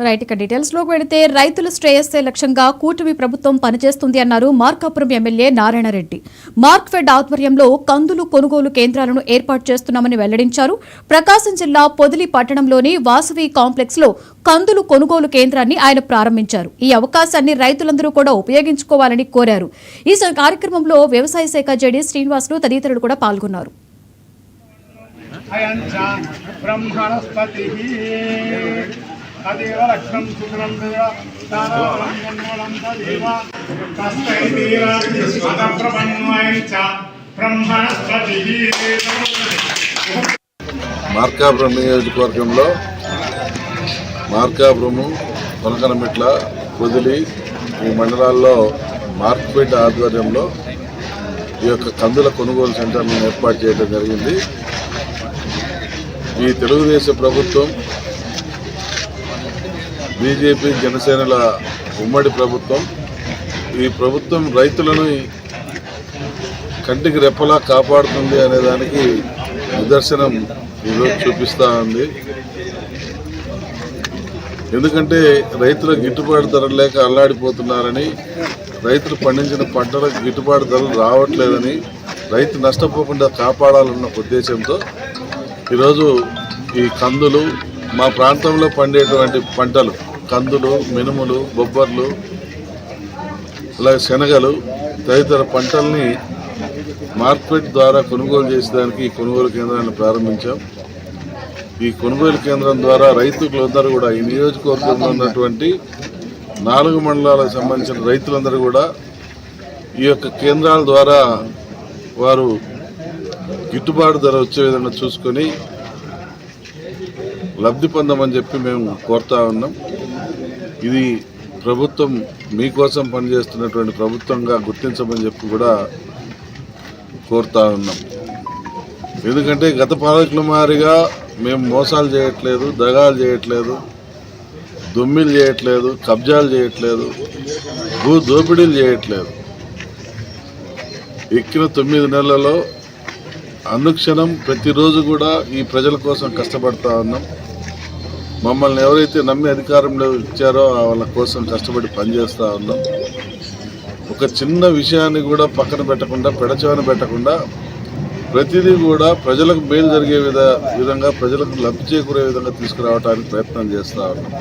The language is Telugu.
రైట్ ఇక డీటెయిల్స్ లోకి వెళితే రైతుల శ్రేయస్సే లక్ష్యంగా కూటమి ప్రభుత్వం పనిచేస్తుంది అన్నారు మార్కాపురం ఎమ్మెల్యే నారాయణరెడ్డి. మార్క్ఫెడ్ ఆధ్వర్యంలో కందులు కొనుగోలు కేంద్రాలను ఏర్పాటు చేస్తున్నామని వెల్లడించారు. ప్రకాశం జిల్లా పొదిలి పట్టణంలోని వాసవి కాంప్లెక్స్ లో కందులు కొనుగోలు కేంద్రాన్ని ఆయన ప్రారంభించారు. ఈ అవకాశాన్ని రైతులందరూ కూడా ఉపయోగించుకోవాలని కోరారు. ఈ కార్యక్రమంలో వ్యవసాయ శాఖ జేడీ శ్రీనివాసులు తదితరులు కూడా పాల్గొన్నారు. అదేవ లక్ష్మం సుఖనం దేవ తారావరం జన్మలం తదేవ తస్మై దేవ ప్రపన్నోయంచ బ్రహ్మణస్పతిః. మార్కాపురం నియోజకవర్గంలో మార్కాపురము, కొనకనమిట్ల, పొదిలి ఈ మండలాల్లో మార్క్ఫెడ్ ఆధ్వర్యంలో ఈ యొక్క కందుల కొనుగోలు సెంటర్లను ఏర్పాటు చేయడం జరిగింది. ఈ తెలుగుదేశం ప్రభుత్వం, బీజేపీ, జనసేనల ఉమ్మడి ప్రభుత్వం, ఈ ప్రభుత్వం రైతులను కంటికి రెప్పలా కాపాడుతుంది అనే దానికి నిదర్శనం ఈరోజు చూపిస్తూ ఉంది. ఎందుకంటే రైతుల గిట్టుబాటు ధర లేక అల్లాడిపోతున్నారని, రైతులు పండించిన పంటలకు గిట్టుబాటు ధరలు రావట్లేదని, రైతు నష్టపోకుండా కాపాడాలన్న ఉద్దేశంతో ఈరోజు ఈ కందులు, మా ప్రాంతంలో పండేటువంటి పంటలు కందులు, మినుములు, బొబ్బర్లు, అలాగే శనగలు తదితర పంటల్ని మార్కెట్ ద్వారా కొనుగోలు చేసేదానికి ఈ కొనుగోలు కేంద్రాన్ని ప్రారంభించాం. ఈ కొనుగోలు కేంద్రం ద్వారా రైతులందరూ కూడా, ఈ నియోజకవర్గంలో ఉన్నటువంటి 4 మండలాలకు సంబంధించిన రైతులందరూ కూడా ఈ యొక్క కేంద్రాల ద్వారా వారు గిట్టుబాటు ధర వచ్చే విధంగా చూసుకొని లబ్ధి పొందమని చెప్పి మేము కోరుతా ఉన్నాం. ఇది ప్రభుత్వం మీకోసం పనిచేస్తున్నటువంటి ప్రభుత్వంగా గుర్తించమని చెప్పి కూడా కోరుతా ఉన్నాం. ఎందుకంటే గత పాలకుల మాదిరిగా మేము మోసాలు చేయట్లేదు, దగాలు చేయట్లేదు, దొమ్మిలు చేయట్లేదు, కబ్జాలు చేయట్లేదు, భూ దోపిడీలు చేయట్లేదు. ఎక్కిన 9 నెలలలో అనుక్షణం ప్రతిరోజు కూడా ఈ ప్రజల కోసం కష్టపడతా ఉన్నాం. మమ్మల్ని ఎవరైతే నమ్మి అధికారంలో ఇచ్చారో వాళ్ళ కోసం కష్టపడి పనిచేస్తూ ఉన్నాం. ఒక చిన్న విషయాన్ని కూడా పక్కన పెట్టకుండా, పెడచవన పెట్టకుండా ప్రతిదీ కూడా ప్రజలకు మేలు జరిగే విధంగా, ప్రజలకు లబ్ధి చేకూరే విధంగా తీసుకురావడానికి ప్రయత్నం చేస్తూ ఉన్నాం.